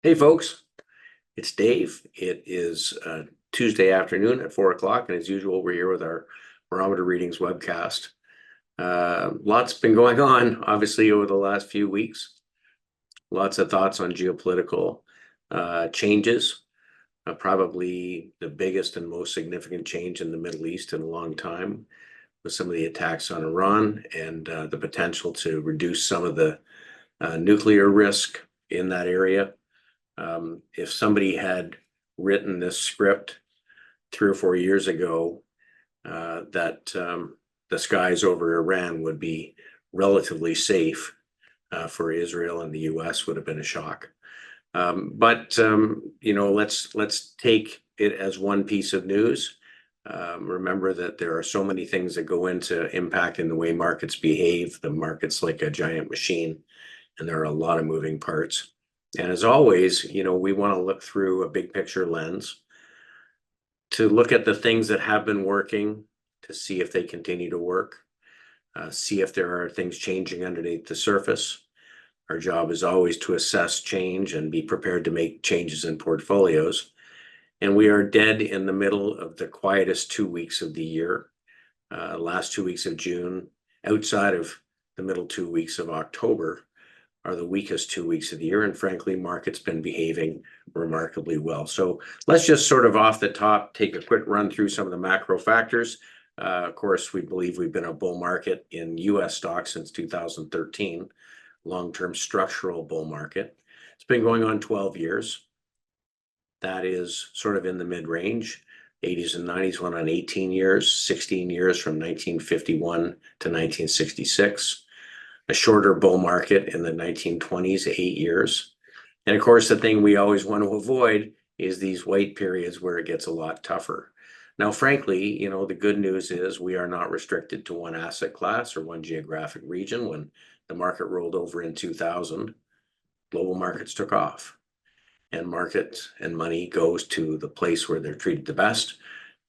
Hey folks, it's Dave. It is Tuesday afternoon at 4 o'clock, and as usual, we're here with our Barometer Readings webcast. Lots been going on, obviously, over the last few weeks. Lots of thoughts on geopolitical changes. Probably the biggest and most significant change in the Middle East in a long time with some of the attacks on Iran and the potential to reduce some of the nuclear risk in that area. If somebody had written this script 3 or 4 years ago, that the skies over Iran would be relatively safe for Israel and the US would have been a shock. But let's take it as one piece of news. Remember that there are so many things that go into impacting the way markets behave. The market's like a giant machine, and there are a lot of moving parts. And as always, we want to look through a big picture lens to look at the things that have been working, to see if they continue to work, see if there are things changing underneath the surface. Our job is always to assess change and be prepared to make changes in portfolios. And we are dead in the middle of the quietest 2 weeks of the year. Last 2 weeks of June, outside of the middle 2 weeks of October, are the weakest 2 weeks of the year, and frankly, market's been behaving remarkably well. So let's just sort of off the top take a quick run through some of the macro factors. Of course, we believe we've been a bull market in US stocks since 2013, long-term structural bull market. It's been going on 12 years. That is sort of in the mid-range. 80s and 90s went on 18 years, 16 years from 1951 to 1966. A shorter bull market in the 1920s, 8 years. And of course, the thing we always want to avoid is these wait periods where it gets a lot tougher. Now, frankly, the good news is we are not restricted to one asset class or one geographic region. When the market rolled over in 2000, global markets took off. And markets and money goes to the place where they're treated the best.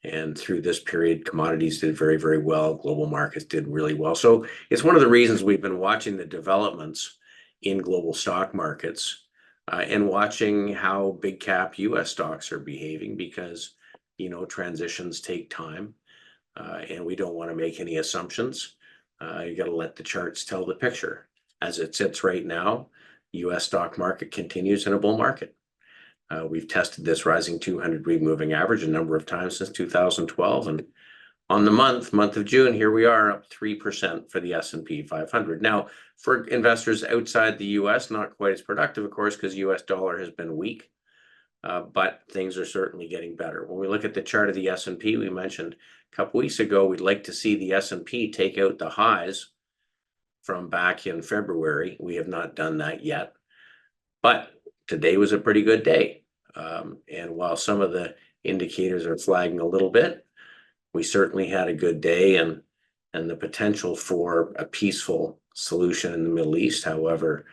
And through this period, commodities did very, very well. Global markets did really well. So it's one of the reasons we've been watching the developments in global stock markets and watching how big cap US stocks are behaving because, transitions take time and we don't want to make any assumptions. You got to let the charts tell the picture. As it sits right now, US stock market continues in a bull market. We've tested this rising 200-week moving average a number of times since 2012. And on the month of June, here we are up 3% for the S&P 500. Now, for investors outside the US, not quite as productive, of course, because US dollar has been weak, but things are certainly getting better. When we look at the chart of the S&P, we mentioned a couple weeks ago, we'd like to see the S&P take out the highs from back in February. We have not done that yet, but today was a pretty good day. And while some of the indicators are flagging a little bit, we certainly had a good day and the potential for a peaceful solution in the Middle East, however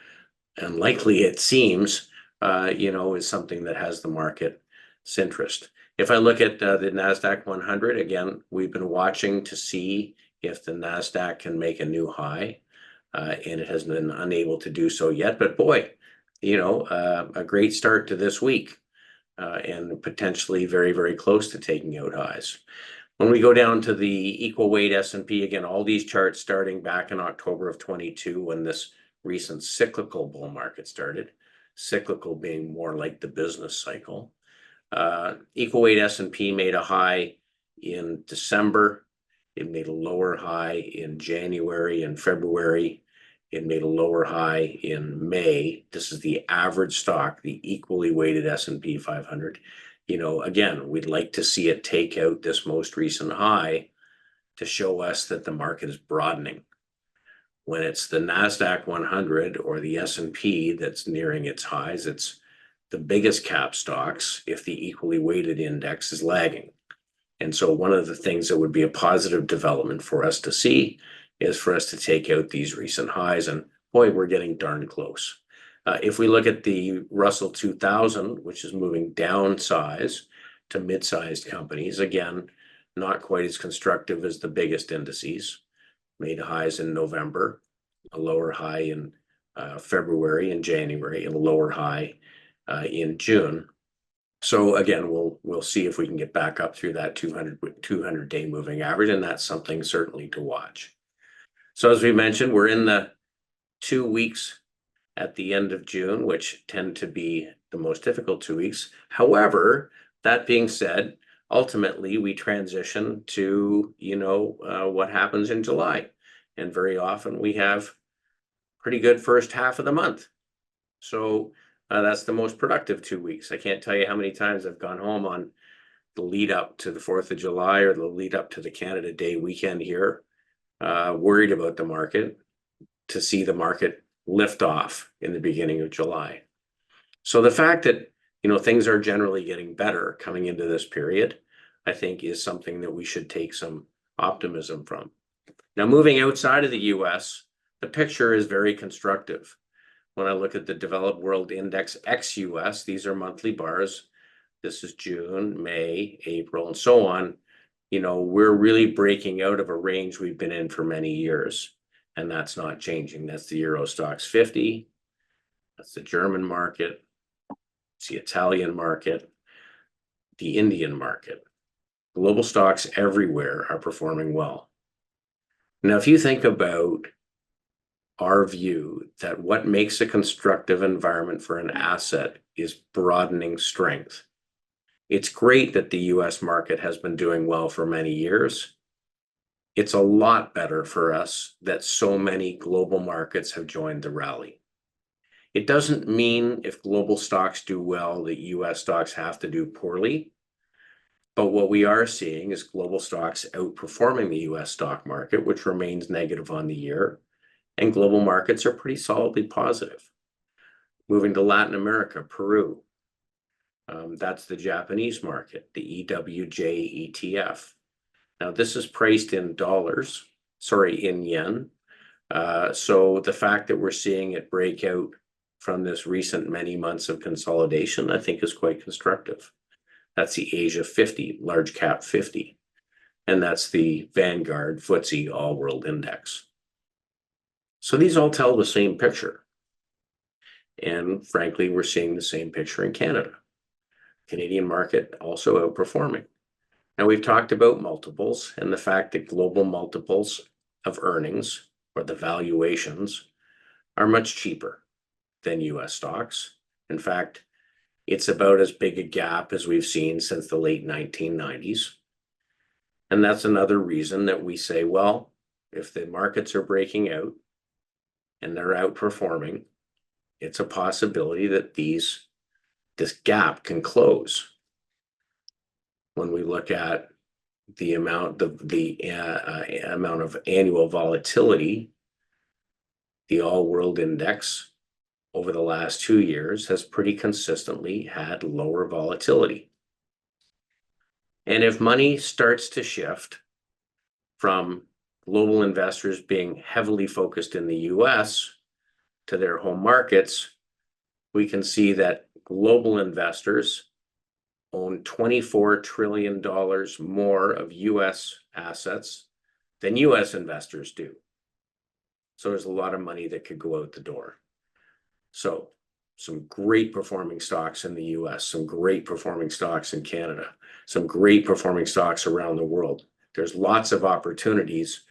unlikely it seems, is something that has the market's interest. If I look at the NASDAQ 100, again, we've been watching to see if the NASDAQ can make a new high, and it has been unable to do so yet. But boy, a great start to this week and potentially very, very close to taking out highs. When we go down to the equal weight S&P, again, all these charts starting back in October of 22 when this recent cyclical bull market started, cyclical being more like the business cycle. Equal weight S&P made a high in December. It made a lower high in January and February. It made a lower high in May. This is the average stock, the equally weighted S&P 500. Again, we'd like to see it take out this most recent high to show us that the market is broadening. When it's the NASDAQ 100 or the S&P that's nearing its highs, it's the biggest cap stocks if the equally weighted index is lagging. And so one of the things that would be a positive development for us to see is for us to take out these recent highs. And boy, we're getting darn close. If we look at the Russell 2000, which is moving down size to mid-sized companies, again, not quite as constructive as the biggest indices, made highs in November, a lower high in February and January, and a lower high in June. So again, we'll see if we can get back up through that 200-day moving average, and that's something certainly to watch. So as we mentioned, we're in the 2 weeks at the end of June, which tend to be the most difficult 2 weeks. However, that being said, ultimately we transition to, what happens in July. And very often we have pretty good first half of the month. So that's the most productive 2 weeks. I can't tell you how many times I've gone home on the lead up to the 4th of July or the lead up to the Canada Day weekend here, worried about the market, to see the market lift off in the beginning of July. So the fact that, things are generally getting better coming into this period, I think is something that we should take some optimism from. Now, moving outside of the US, the picture is very constructive. When I look at the developed world index ex-US, these are monthly bars. This is June, May, April, and so on. We're really breaking out of a range we've been in for many years, and that's not changing. That's the Euro Stoxx 50. That's the German market. It's the Italian market, the Indian market. Global stocks everywhere are performing well. Now, if you think about our view that what makes a constructive environment for an asset is broadening strength. It's great that the US market has been doing well for many years. It's a lot better for us that so many global markets have joined the rally. It doesn't mean if global stocks do well that US stocks have to do poorly. But what we are seeing is global stocks outperforming the US stock market, which remains negative on the year. And global markets are pretty solidly positive. Moving to Latin America, Peru. That's the Japanese market, the EWJ ETF. Now, this is priced in in yen. So the fact that we're seeing it break out from this recent many months of consolidation, I think is quite constructive. That's the Asia 50, large cap 50. And that's the Vanguard FTSE All World Index. So these all tell the same picture. And frankly, we're seeing the same picture in Canada. Canadian market also outperforming. Now, we've talked about multiples and the fact that global multiples of earnings, or the valuations, are much cheaper than US stocks. In fact, it's about as big a gap as we've seen since the late 1990s. And that's another reason that we say, well, if the markets are breaking out and they're outperforming, it's a possibility that this gap can close. When we look at the amount of annual volatility, the All World Index over the last 2 years has pretty consistently had lower volatility. And if money starts to shift from global investors being heavily focused in the US to their home markets, we can see that global investors own $24 trillion more of US assets than US investors do. So there's a lot of money that could go out the door. So some great performing stocks in the US, some great performing stocks in Canada, some great performing stocks around the world. There's lots of opportunities.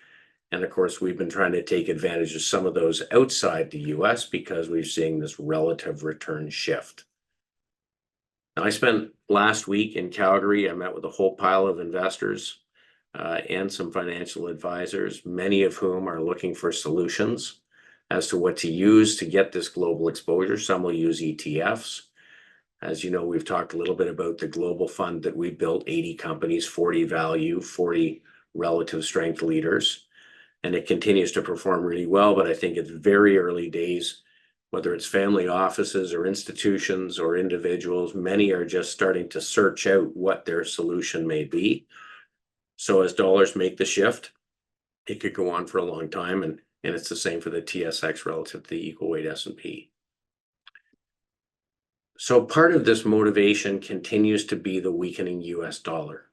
And of course, we've been trying to take advantage of some of those outside the US because we're seeing this relative return shift. Now, I spent last week in Calgary. I met with a whole pile of investors and some financial advisors, many of whom are looking for solutions as to what to use to get this global exposure. Some will use ETFs. As you know, we've talked a little bit about the global fund that we built, 80 companies, 40 value, 40 relative strength leaders. And it continues to perform really well, but I think it's very early days, whether it's family offices or institutions or individuals, many are just starting to search out what their solution may be. So as dollars make the shift, it could go on for a long time. And it's the same for the TSX relative to the equal weight S&P. So part of this motivation continues to be the weakening US dollar.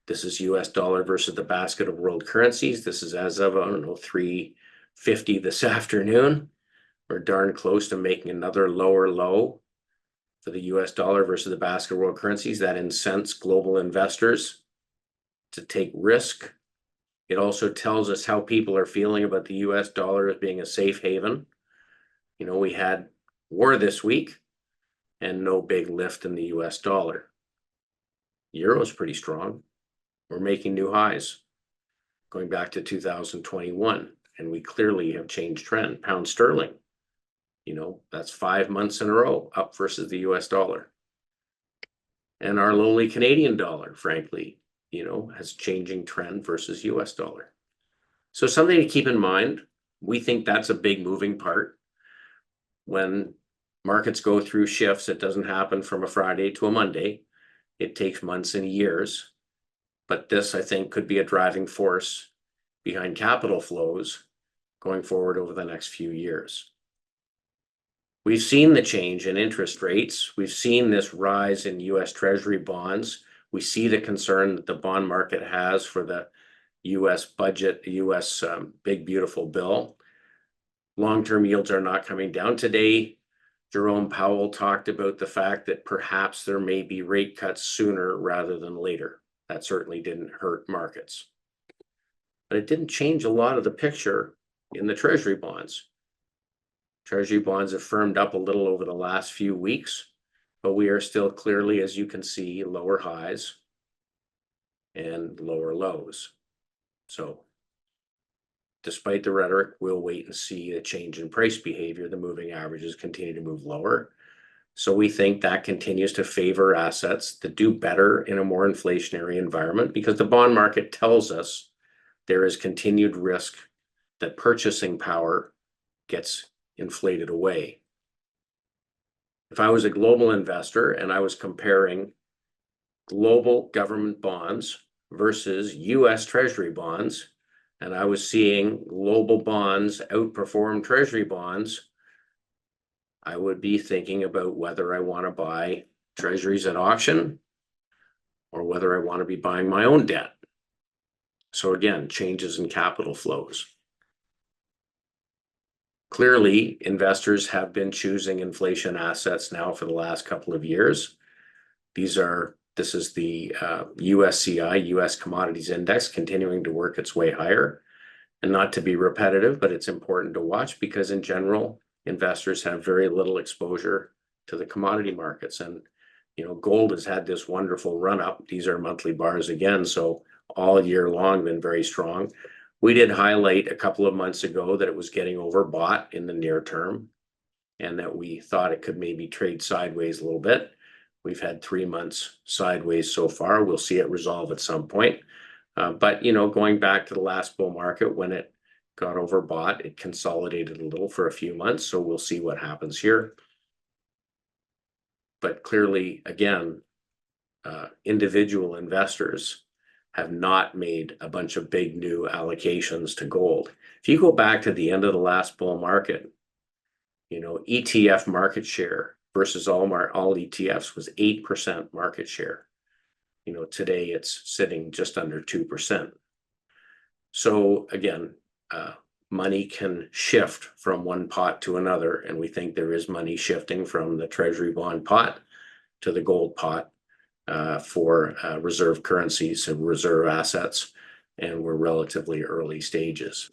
This is US dollar versus the basket of world currencies. This is as of, 350 this afternoon. We're darn close to making another lower low for the US dollar versus the basket of world currencies. That incents global investors to take risk. It also tells us how people are feeling about the US dollar as being a safe haven. You know, we had war this week and no big lift in the US dollar. Euro's pretty strong. We're making new highs going back to 2021, and we clearly have changed trend. Pound sterling, you know, that's 5 months in a row up versus the US dollar. And our lowly Canadian dollar, frankly, you know, has changing trend versus US dollar. So something to keep in mind. We think that's a big moving part. When markets go through shifts, it doesn't happen from a Friday to a Monday. It takes months and years. But this, I think, could be a driving force behind capital flows going forward over the next few years. We've seen the change in interest rates. We've seen this rise in US Treasury bonds. We see the concern that the bond market has for the US budget, the US big beautiful bill. Long-term yields are not coming down. Today, Jerome Powell talked about the fact that perhaps there may be rate cuts sooner rather than later. That certainly didn't hurt markets. But it didn't change a lot of the picture in the Treasury bonds. Treasury bonds have firmed up a little over the last few weeks, but we are still clearly, as you can see, lower highs and lower lows. So despite the rhetoric, we'll wait and see a change in price behavior. The moving averages continue to move lower. So we think that continues to favor assets that do better in a more inflationary environment, because the bond market tells us there is continued risk that purchasing power gets inflated away. If I was a global investor and I was comparing global government bonds versus US Treasury bonds, and I was seeing global bonds outperform Treasury bonds, I would be thinking about whether I want to buy Treasuries at auction or whether I want to be buying my own debt. So again, changes in capital flows. Clearly, investors have been choosing inflation assets now for the last couple of years. This is the USCI, US Commodities Index, continuing to work its way higher. And not to be repetitive, but it's important to watch because in general, investors have very little exposure to the commodity markets. And, you know, gold has had this wonderful run up. These are monthly bars again. So all year long been very strong. We did highlight a couple of months ago that it was getting overbought in the near term and that we thought it could maybe trade sideways a little bit. We've had 3 months sideways so far. We'll see it resolve at some point. But, you know, going back to the last bull market, when it got overbought, it consolidated a little for a few months. So we'll see what happens here. But clearly, again, individual investors have not made a bunch of big new allocations to gold. If you go back to the end of the last bull market, you know, ETF market share versus all ETFs was 8% market share. You know, today it's sitting just under 2%. So again, money can shift from one pot to another, and we think there is money shifting from the Treasury bond pot to the gold pot for reserve currencies and reserve assets, and we're relatively early stages.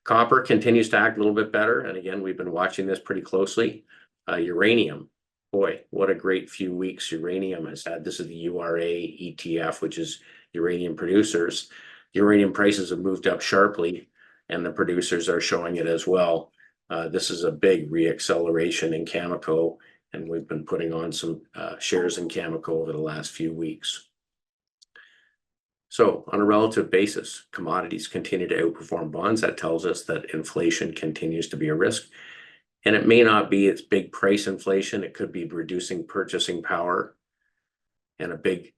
Copper continues to act a little bit better, and again, we've been watching this pretty closely. Uranium, boy, what a great few weeks uranium has had. This is the URA ETF, which is uranium producers. Uranium prices have moved up sharply, and the producers are showing it as well. This is a big reacceleration in Cameco, and we've been putting on some shares in Cameco over the last few weeks. So on a relative basis, commodities continue to outperform bonds. That tells us that inflation continues to be a risk. And it may not be its big price inflation. It could be reducing purchasing power. And a big,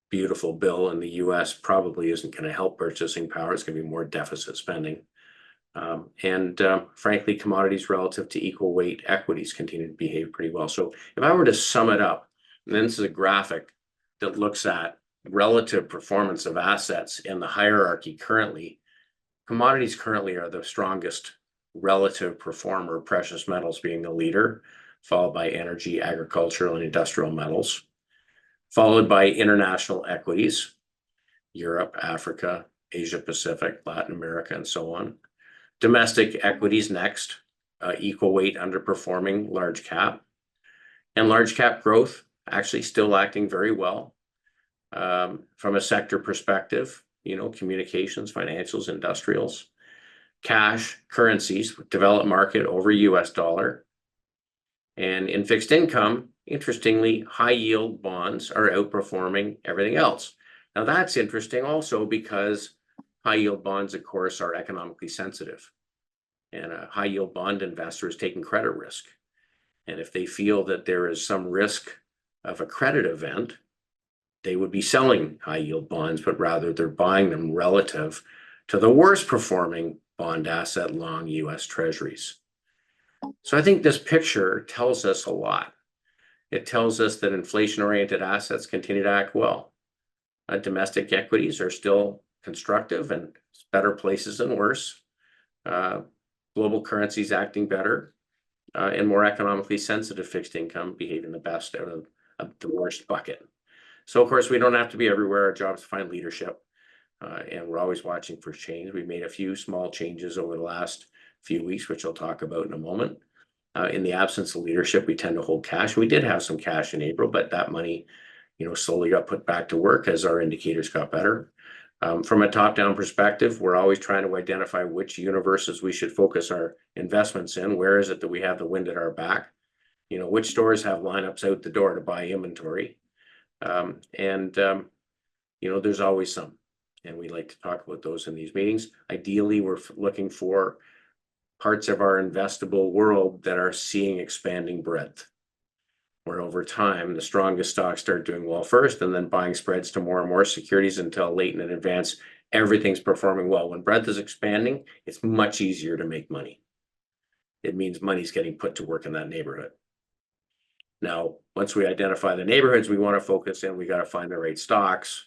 beautiful bill in the US probably isn't going to help purchasing power. It's going to be more deficit spending. Frankly, commodities relative to equal weight equities continue to behave pretty well. So if I were to sum it up, and then this is a graphic that looks at relative performance of assets in the hierarchy currently, commodities currently are the strongest relative performer, precious metals being the leader. followed by energy, agricultural, and industrial metals, followed by international equities, Europe, Africa, Asia Pacific, Latin America, and so on. Domestic equities next, equal weight underperforming large cap. And large cap growth actually still acting very well. From a sector perspective, communications, financials, industrials, cash, currencies, developed market over US dollar. And in fixed income, interestingly, high yield bonds are outperforming everything else. Now that's interesting also because high yield bonds, of course, are economically sensitive. And a high yield bond investor is taking credit risk. And if they feel that there is some risk of a credit event, they would be selling high yield bonds, but rather they're buying them relative to the worst performing bond asset, long US Treasuries. So I think this picture tells us a lot. It tells us that inflation-oriented assets continue to act well. Domestic equities are still constructive and better places than worse. Global currencies acting better, and more economically sensitive fixed income behaving the best out of the worst bucket. So, of course, we don't have to be everywhere. Our job is to find leadership, and we're always watching for change. We made a few small changes over the last few weeks, which I'll talk about in a moment. In the absence of leadership, we tend to hold cash. We did have some cash in April, but that money, slowly got put back to work as our indicators got better. From a top-down perspective, we're always trying to identify which universes we should focus our investments in. Where is it that we have the wind at our back? Which stores have lineups out the door to buy inventory? There's always some, and we like to talk about those in these meetings. Ideally, we're looking for parts of our investable world that are seeing expanding breadth, where over time, the strongest stocks start doing well first, and then buying spreads to more and more securities until late in advance, everything's performing well. When breadth is expanding, it's much easier to make money. It means money's getting put to work in that neighborhood. Now, once we identify the neighborhoods we want to focus in, we got to find the right stocks.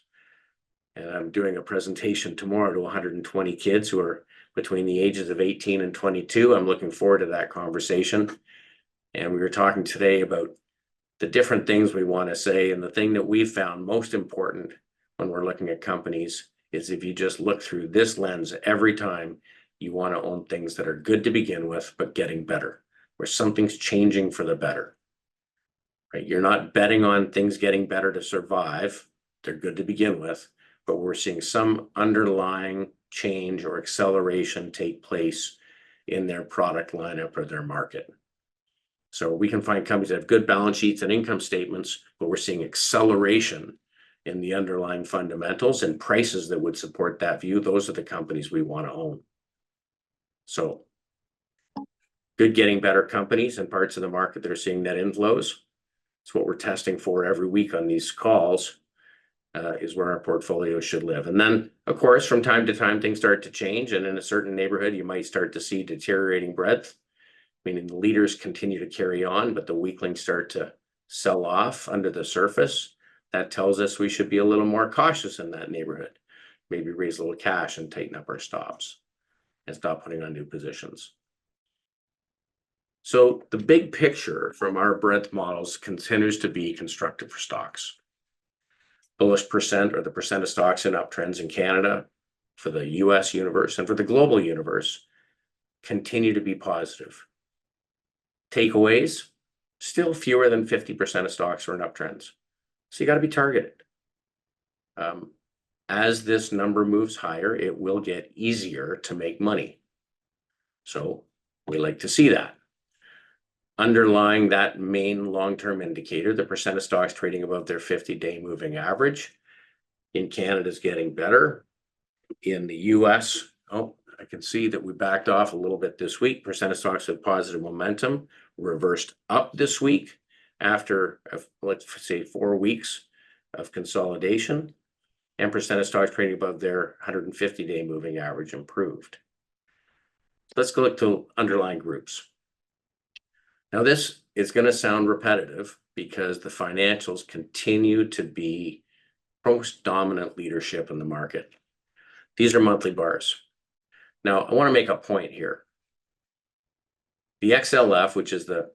And I'm doing a presentation tomorrow to 120 kids who are between the ages of 18 and 22. I'm looking forward to that conversation. And we were talking today about the different things we want to say. And the thing that we've found most important when we're looking at companies is if you just look through this lens every time, you want to own things that are good to begin with, but getting better, where something's changing for the better. Right? You're not betting on things getting better to survive. They're good to begin with, but we're seeing some underlying change or acceleration take place in their product lineup or their market. So we can find companies that have good balance sheets and income statements, but we're seeing acceleration in the underlying fundamentals and prices that would support that view. Those are the companies we want to own. So good getting better companies and parts of the market that are seeing net inflows. It's what we're testing for every week on these calls, is where our portfolio should live. And then, of course, from time to time, things start to change. And in a certain neighborhood, you might start to see deteriorating breadth, meaning the leaders continue to carry on, but the weaklings start to sell off under the surface. That tells us we should be a little more cautious in that neighborhood. Maybe raise a little cash and tighten up our stops and stop putting on new positions. So the big picture from our breadth models continues to be constructive for stocks. Bullish percent, or the percent of stocks in uptrends in Canada for the US universe and for the global universe, continue to be positive. Takeaways, still fewer than 50% of stocks are in uptrends. So you got to be targeted. As this number moves higher, it will get easier to make money. So we like to see that. Underlying that main long-term indicator, the percent of stocks trading above their 50-day moving average in Canada is getting better. In the US, I can see that we backed off a little bit this week. Percent of stocks with positive momentum reversed up this week after, let's say, 4 weeks of consolidation, and percent of stocks trading above their 150-day moving average improved. Let's go look to underlying groups. Now, this is going to sound repetitive because the financials continue to be most dominant leadership in the market. These are monthly bars. Now, I want to make a point here. The XLF, which is the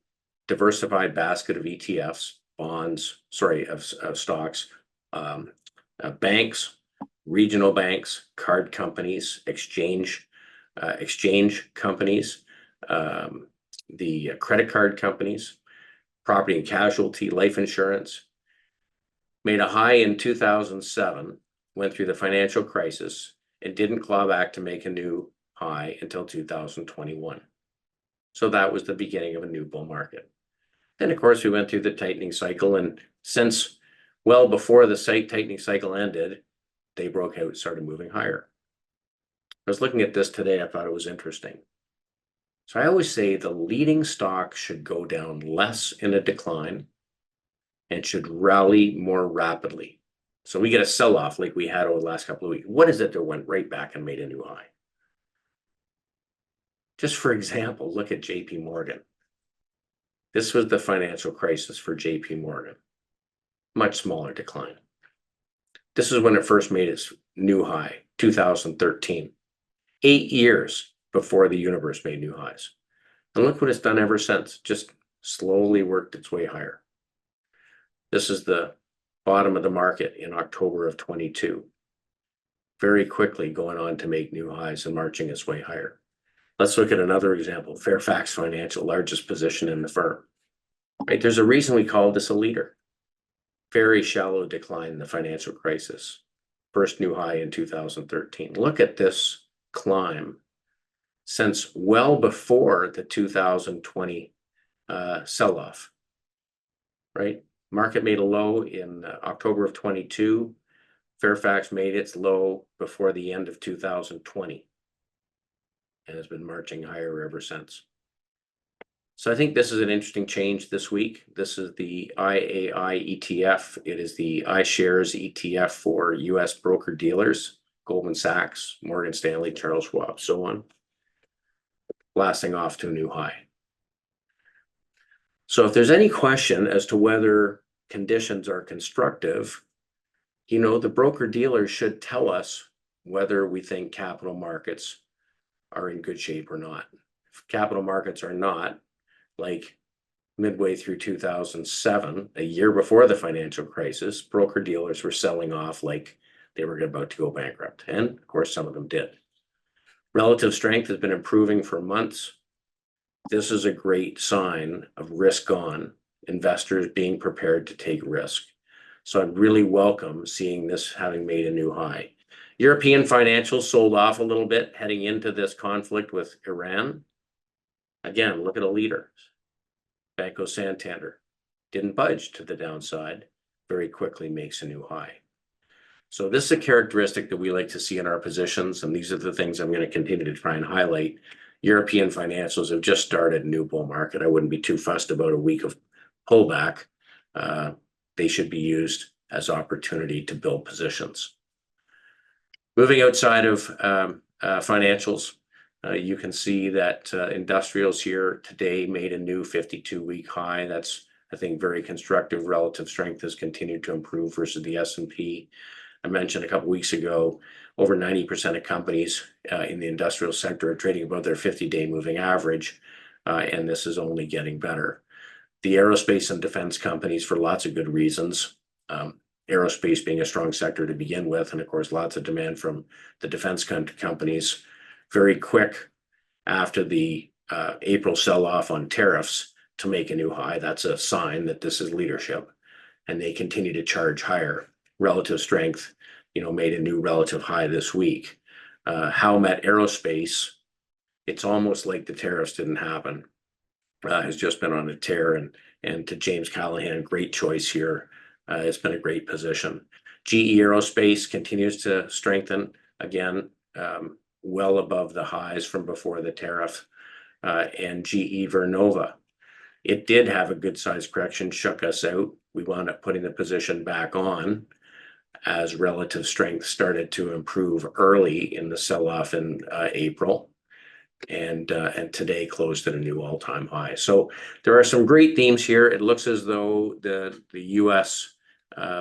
diversified basket of ETFs, bonds, of stocks, banks, regional banks, card companies, exchange companies, the credit card companies, property and casualty, life insurance. Made a high in 2007, went through the financial crisis, and didn't claw back to make a new high until 2021. So that was the beginning of a new bull market. Then, of course, we went through the tightening cycle, and since well before the tightening cycle ended, they broke out, started moving higher. I was looking at this today. I thought it was interesting. So I always say the leading stock should go down less in a decline and should rally more rapidly. So we get a sell-off like we had over the last couple of weeks. What is it that went right back and made a new high? Just for example, look at JP Morgan. This was the financial crisis for JP Morgan. Much smaller decline. This is when it first made its new high, 2013. 8 years before the universe made new highs. And look what it's done ever since, just slowly worked its way higher. This is the bottom of the market in October of 22. Very quickly going on to make new highs and marching its way higher. Let's look at another example, Fairfax Financial, largest position in the firm. Right, there's a reason we call this a leader. Very shallow decline in the financial crisis. First new high in 2013. Look at this climb since well before the 2020 sell-off, right? Market made a low in October of 22. Fairfax made its low before the end of 2020 and has been marching higher ever since. So I think this is an interesting change this week. This is the IAI ETF. It is the iShares ETF for US broker dealers, Goldman Sachs, Morgan Stanley, Charles Schwab, so on. Blasting off to a new high. So if there's any question as to whether conditions are constructive, the broker dealers should tell us whether we think capital markets are in good shape or not. If capital markets are not, like midway through 2007, a year before the financial crisis, broker dealers were selling off like they were about to go bankrupt. And of course, some of them did. Relative strength has been improving for months. This is a great sign of risk on, investors being prepared to take risk. So I really welcome seeing this having made a new high. European financials sold off a little bit heading into this conflict with Iran. Again, look at a leader. Banco Santander didn't budge to the downside, very quickly makes a new high. So this is a characteristic that we like to see in our positions, and these are the things I'm going to continue to try and highlight. European financials have just started a new bull market. I wouldn't be too fussed about a week of pullback. They should be used as opportunity to build positions. Moving outside of financials, you can see that industrials here today made a new 52-week high. That's, I think, very constructive. Relative strength has continued to improve versus the S&P. I mentioned a couple weeks ago, over 90% of companies in the industrial sector are trading above their 50-day moving average, and this is only getting better. The aerospace and defense companies, for lots of good reasons, aerospace being a strong sector to begin with, and of course, lots of demand from the defense companies. Very quick after the April sell-off on tariffs to make a new high. That's a sign that this is leadership, and they continue to charge higher. Relative strength, made a new relative high this week. Howmet Aerospace, it's almost like the tariffs didn't happen. Has just been on a tear, and to James Callahan, great choice here. It's been a great position. GE Aerospace continues to strengthen again, well above the highs from before the tariff, and GE Vernova. It did have a good size correction, shook us out. We wound up putting the position back on as relative strength started to improve early in the sell-off in April, and today closed at a new all-time high. So there are some great themes here. It looks as though the U.S.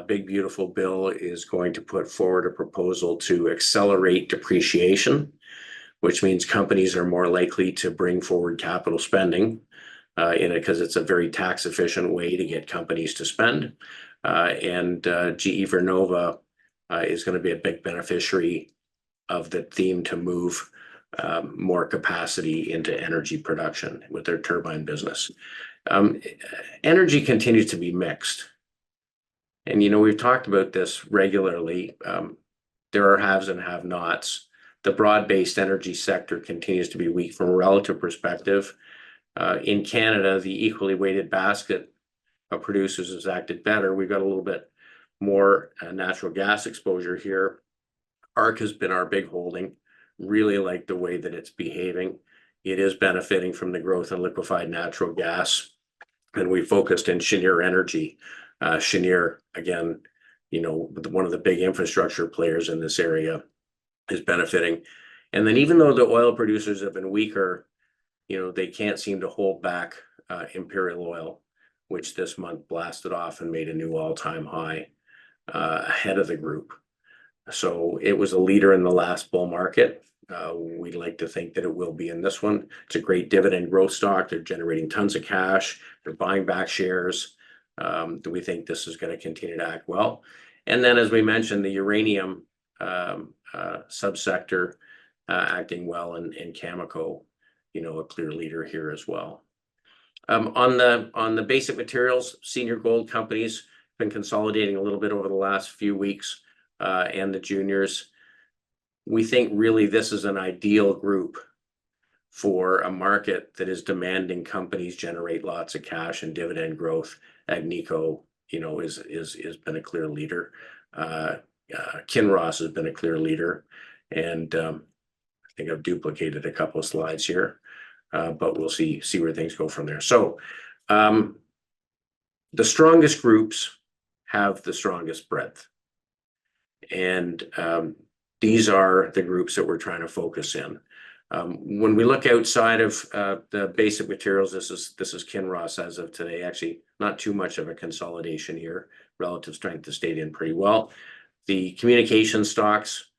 Big Beautiful Bill is going to put forward a proposal to accelerate depreciation, which means companies are more likely to bring forward capital spending. in it because it's a very tax efficient way to get companies to spend. And GE Vernova is going to be a big beneficiary of the theme to move more capacity into energy production with their turbine business. Energy continues to be mixed. And, we've talked about this regularly. There are haves and have-nots. The broad-based energy sector continues to be weak from a relative perspective. In Canada, the equally weighted basket of producers has acted better. We've got a little bit more natural gas exposure here. ARC has been our big holding. Really like the way that it's behaving. It is benefiting from the growth in liquefied natural gas. And we focused in Cheniere Energy. Cheniere, again, one of the big infrastructure players in this area, is benefiting. And then even though the oil producers have been weaker, they can't seem to hold back Imperial Oil, which this month blasted off and made a new all-time high ahead of the group. So it was a leader in the last bull market. We'd like to think that it will be in this one. It's a great dividend growth stock. They're generating tons of cash. They're buying back shares. Do we think this is going to continue to act well? And then, as we mentioned, the uranium subsector acting well, and Cameco, a clear leader here as well. On the basic materials, senior gold companies have been consolidating a little bit over the last few weeks, and the juniors. We think really this is an ideal group for a market that is demanding companies generate lots of cash and dividend growth. Agnico, has been a clear leader. Kinross has been a clear leader, and I think I've duplicated a couple of slides here, but we'll see where things go from there. So the strongest groups have the strongest breadth, and these are the groups that we're trying to focus in. When we look outside of the basic materials, this is Kinross as of today. Actually, not too much of a consolidation here. Relative strength has stayed in pretty well. The communication stocks,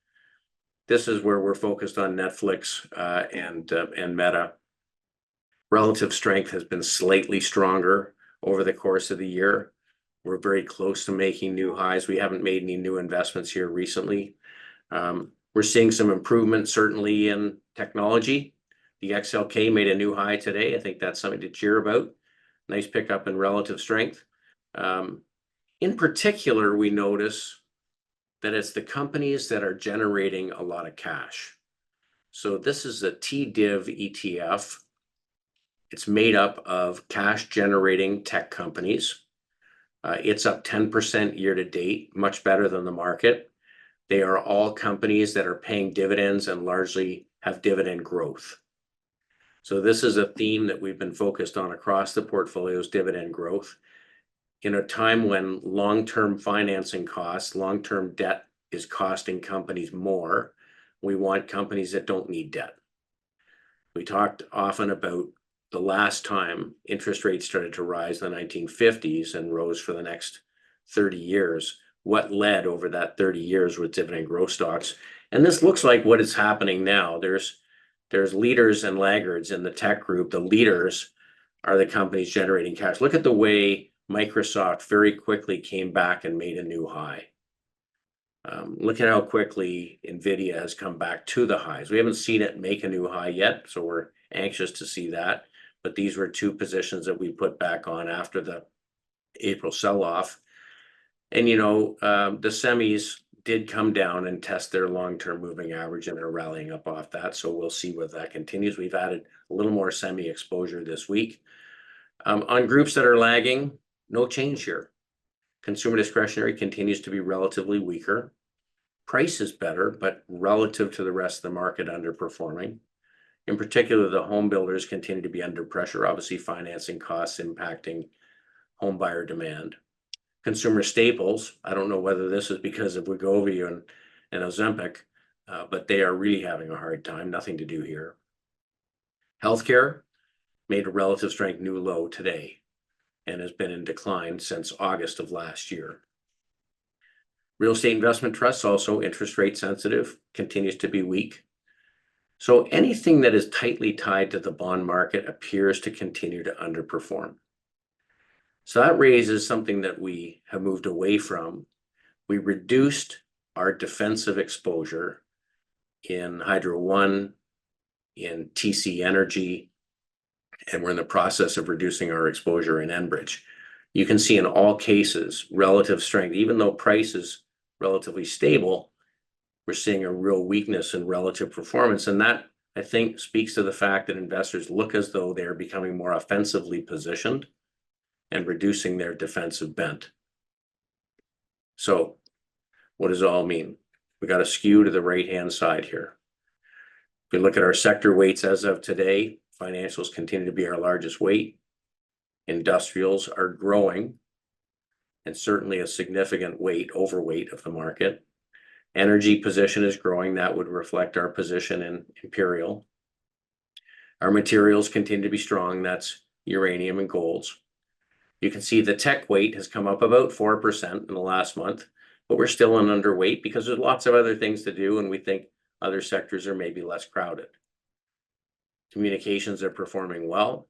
this is where we're focused on Netflix and Meta. Relative strength has been slightly stronger over the course of the year. We're very close to making new highs. We haven't made any new investments here recently. We're seeing some improvement, certainly in technology. The XLK made a new high today. I think that's something to cheer about. Nice pickup in relative strength. In particular, we notice that it's the companies that are generating a lot of cash. So this is a TDIV ETF. It's made up of cash-generating tech companies. It's up 10% year to date, much better than the market. They are all companies that are paying dividends and largely have dividend growth. So this is a theme that we've been focused on across the portfolio's dividend growth. In a time when long-term financing costs, long-term debt is costing companies more, we want companies that don't need debt. We talked often about the last time interest rates started to rise in the 1950s and rose for the next 30 years. What led over that 30 years with dividend growth stocks? And this looks like what is happening now. There's leaders and laggards in the tech group. The leaders are the companies generating cash. Look at the way Microsoft very quickly came back and made a new high. Look at how quickly NVIDIA has come back to the highs. We haven't seen it make a new high yet, so we're anxious to see that. But these were two positions that we put back on after the April sell-off. And, the semis did come down and test their long-term moving average, and they're rallying up off that. So we'll see whether that continues. We've added a little more semi exposure this week. On groups that are lagging, no change here. Consumer discretionary continues to be relatively weaker. Price is better, but relative to the rest of the market, underperforming. In particular, the home builders continue to be under pressure. Obviously, financing costs impacting home buyer demand. Consumer staples, I don't know whether this is because of Wegovy and Ozempic, but they are really having a hard time. Nothing to do here. Healthcare made a relative strength new low today and has been in decline since August of last year. Real estate investment trusts, also interest rate sensitive, continues to be weak. So anything that is tightly tied to the bond market appears to continue to underperform. So that raises something that we have moved away from. We reduced our defensive exposure in Hydro One, in TC Energy, and we're in the process of reducing our exposure in Enbridge. You can see in all cases relative strength, even though price is relatively stable, we're seeing a real weakness in relative performance. And that, I think, speaks to the fact that investors look as though they're becoming more offensively positioned and reducing their defensive bent. So what does it all mean? We got a skew to the right-hand side here. If you look at our sector weights as of today, financials continue to be our largest weight. Industrials are growing, and certainly a significant overweight of the market. Energy position is growing. That would reflect our position in Imperial. Our materials continue to be strong. That's uranium and golds. You can see the tech weight has come up about 4% in the last month, but we're still an underweight because there's lots of other things to do, and we think other sectors are maybe less crowded. Communications are performing well.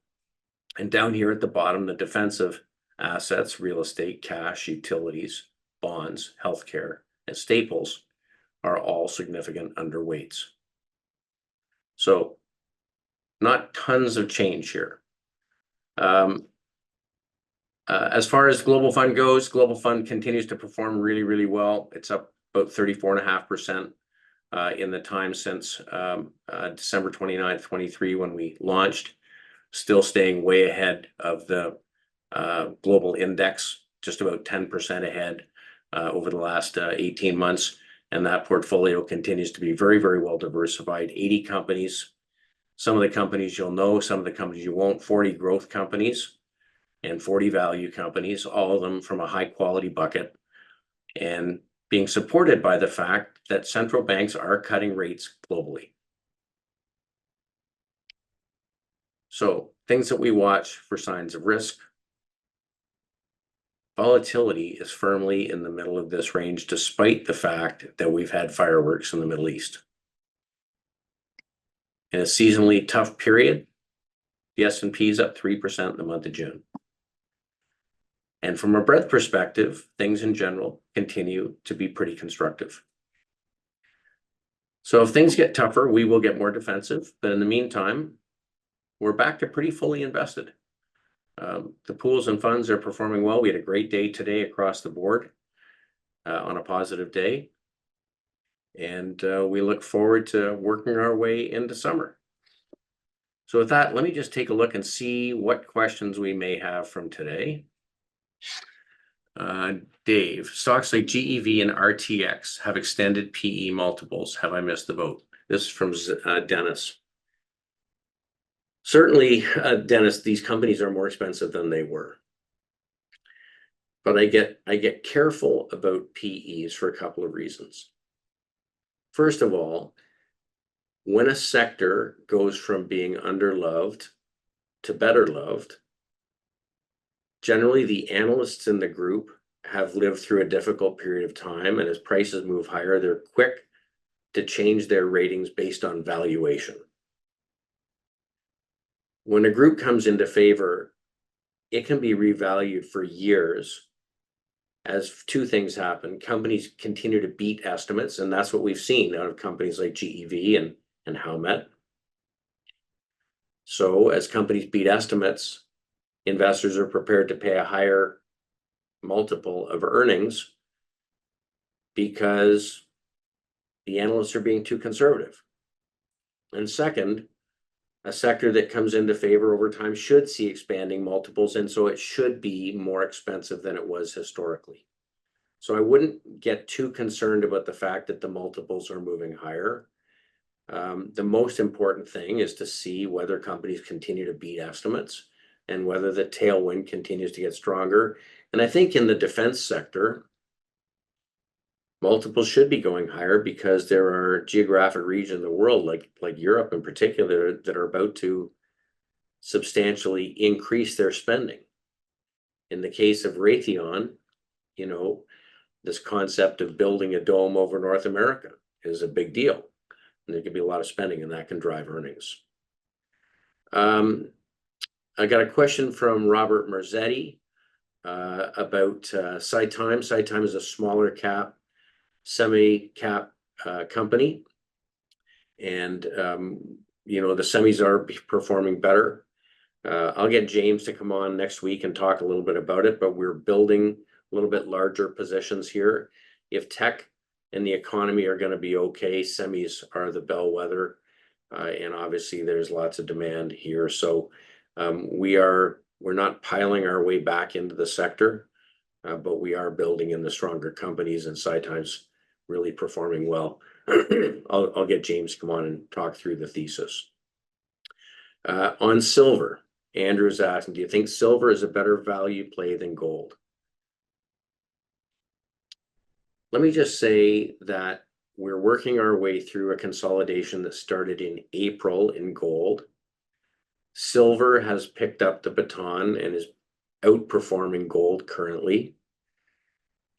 And down here at the bottom, the defensive assets, real estate, cash, utilities, bonds, healthcare, and staples are all significant underweights. So not tons of change here. As far as Global Fund goes, Global Fund continues to perform really, really well. It's up about 34.5% in the time since December 29th, 23, when we launched. Still staying way ahead of the global index, just about 10% ahead over the last 18 months. And that portfolio continues to be very, very well diversified. 80 companies. Some of the companies you'll know, some of the companies you won't. 40 growth companies and 40 value companies, all of them from a high quality bucket, and being supported by the fact that central banks are cutting rates globally. So things that we watch for signs of risk. Volatility is firmly in the middle of this range, despite the fact that we've had fireworks in the Middle East. In a seasonally tough period, the S&P is up 3% in the month of June. And from a breadth perspective, things in general continue to be pretty constructive. So if things get tougher, we will get more defensive. But in the meantime, we're back to pretty fully invested. The pools and funds are performing well. We had a great day today across the board on a positive day. And we look forward to working our way into summer. So with that, let me just take a look and see what questions we may have from today. Dave, stocks like GEV and RTX have extended PE multiples. Have I missed the boat? This is from Dennis. Certainly, Dennis, these companies are more expensive than they were. But I get careful about PEs for a couple of reasons. First of all, when a sector goes from being underloved to better loved, generally the analysts in the group have lived through a difficult period of time, and as prices move higher, they're quick to change their ratings based on valuation. When a group comes into favor, it can be revalued for years as two things happen. Companies continue to beat estimates, and that's what we've seen out of companies like GEV and Howmet. So as companies beat estimates, investors are prepared to pay a higher multiple of earnings because the analysts are being too conservative. And second, a sector that comes into favor over time should see expanding multiples, and so it should be more expensive than it was historically. So I wouldn't get too concerned about the fact that the multiples are moving higher. The most important thing is to see whether companies continue to beat estimates and whether the tailwind continues to get stronger. And I think in the defense sector, multiples should be going higher because there are geographic regions in the world, like Europe in particular, that are about to substantially increase their spending. In the case of Raytheon, this concept of building a dome over North America is a big deal. And there could be a lot of spending, and that can drive earnings. I got a question from Robert Merzetti about SciTime. SciTime is a smaller cap, semi-cap company. And, you know, the semis are performing better. I'll get James to come on next week and talk a little bit about it, but we're building a little bit larger positions here. If tech and the economy are going to be okay, semis are the bellwether. And obviously there's lots of demand here. So we're not piling our way back into the sector, but we are building in the stronger companies, and SciTime's really performing well. I'll get James to come on and talk through the thesis. On silver, Andrew's asking, do you think silver is a better value play than gold? Let me just say that we're working our way through a consolidation that started in April in gold. Silver has picked up the baton and is outperforming gold currently.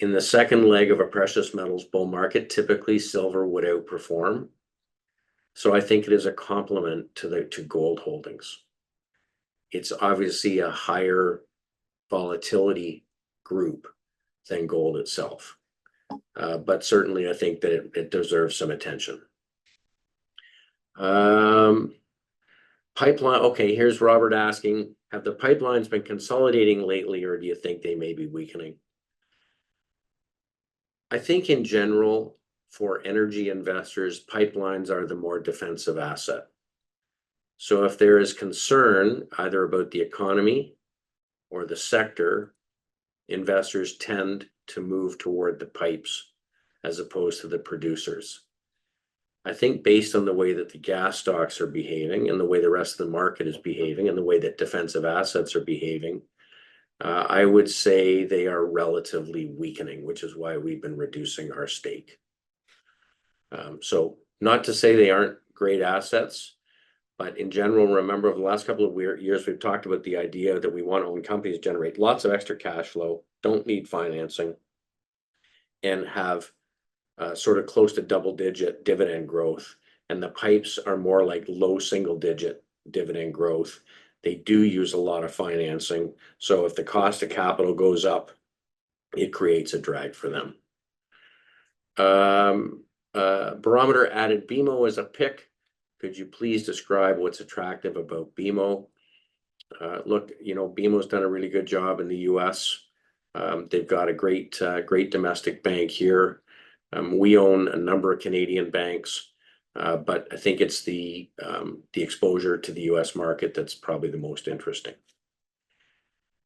In the second leg of a precious metals bull market, typically silver would outperform. So I think it is a complement to gold holdings. It's obviously a higher volatility group than gold itself. But certainly I think that it deserves some attention. Pipeline, okay, here's Robert asking, have the pipelines been consolidating lately, or do you think they may be weakening? I think in general, for energy investors, pipelines are the more defensive asset. So if there is concern either about the economy or the sector, investors tend to move toward the pipes as opposed to the producers. I think based on the way that the gas stocks are behaving and the way the rest of the market is behaving and the way that defensive assets are behaving, I would say they are relatively weakening, which is why we've been reducing our stake. So not to say they aren't great assets, but in general, remember over the last couple of years, we've talked about the idea that we want to own companies, generate lots of extra cash flow, don't need financing, and have sort of close to double-digit dividend growth. And the pipes are more like low single-digit dividend growth. They do use a lot of financing. So if the cost of capital goes up, it creates a drag for them. Barometer added BMO as a pick. Could you please describe what's attractive about BMO? Look, you know, BMO's done a really good job in the US. They've got a great domestic bank here. We own a number of Canadian banks, but I think it's the exposure to the US market that's probably the most interesting.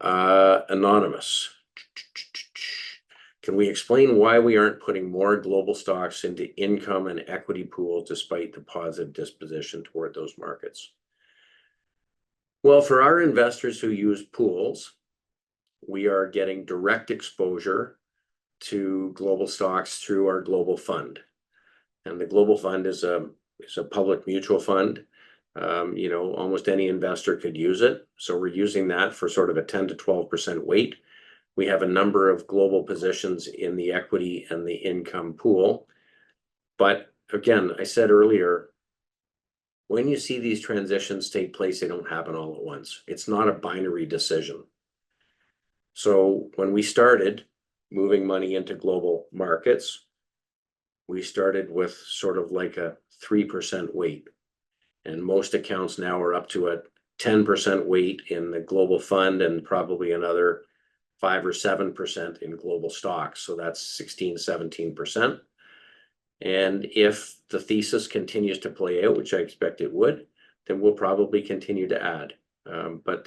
Anonymous. Can we explain why we aren't putting more global stocks into income and equity pools despite the positive disposition toward those markets? Well, for our investors who use pools, we are getting direct exposure to global stocks through our global fund. And the global fund is a public mutual fund. You know, almost any investor could use it. So we're using that for sort of a 10 to 12% weight. We have a number of global positions in the equity and the income pool. But again, I said earlier, when you see these transitions take place, they don't happen all at once. It's not a binary decision. So when we started moving money into global markets, we started with sort of like a 3% weight. And most accounts now are up to a 10% weight in the global fund and probably another 5 or 7% in global stocks. So that's 16, 17%. And if the thesis continues to play out, which I expect it would, then we'll probably continue to add. But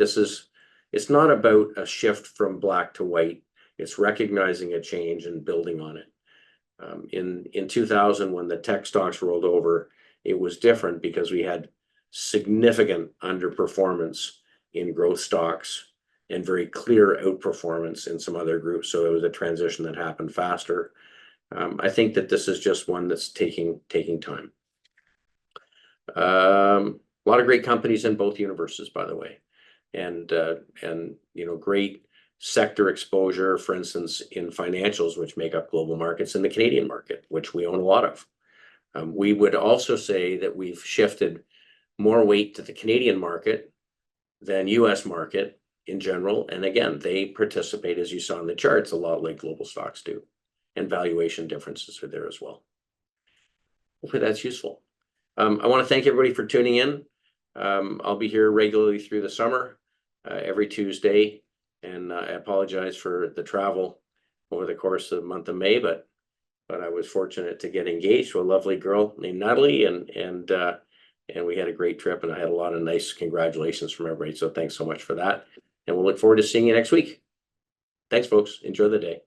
it's not about a shift from black to white. It's recognizing a change and building on it. In 2000, when the tech stocks rolled over, it was different because we had significant underperformance in growth stocks and very clear outperformance in some other groups. So it was a transition that happened faster. I think that this is just one that's taking time. A lot of great companies in both universes, by the way, and you know, great sector exposure, for instance, in financials, which make up global markets, in the Canadian market, which we own a lot of. We would also say that we've shifted more weight to the Canadian market than US market in general. And again, they participate, as you saw in the charts, a lot like global stocks do. And valuation differences are there as well. Hopefully that's useful. I want to thank everybody for tuning in. I'll be here regularly through the summer, every Tuesday. And I apologize for the travel over the course of the month of May, but I was fortunate to get engaged to a lovely girl named Natalie, and we had a great trip, and I had a lot of nice congratulations from everybody. So thanks so much for that. And we'll look forward to seeing you next week. Thanks, folks. Enjoy the day.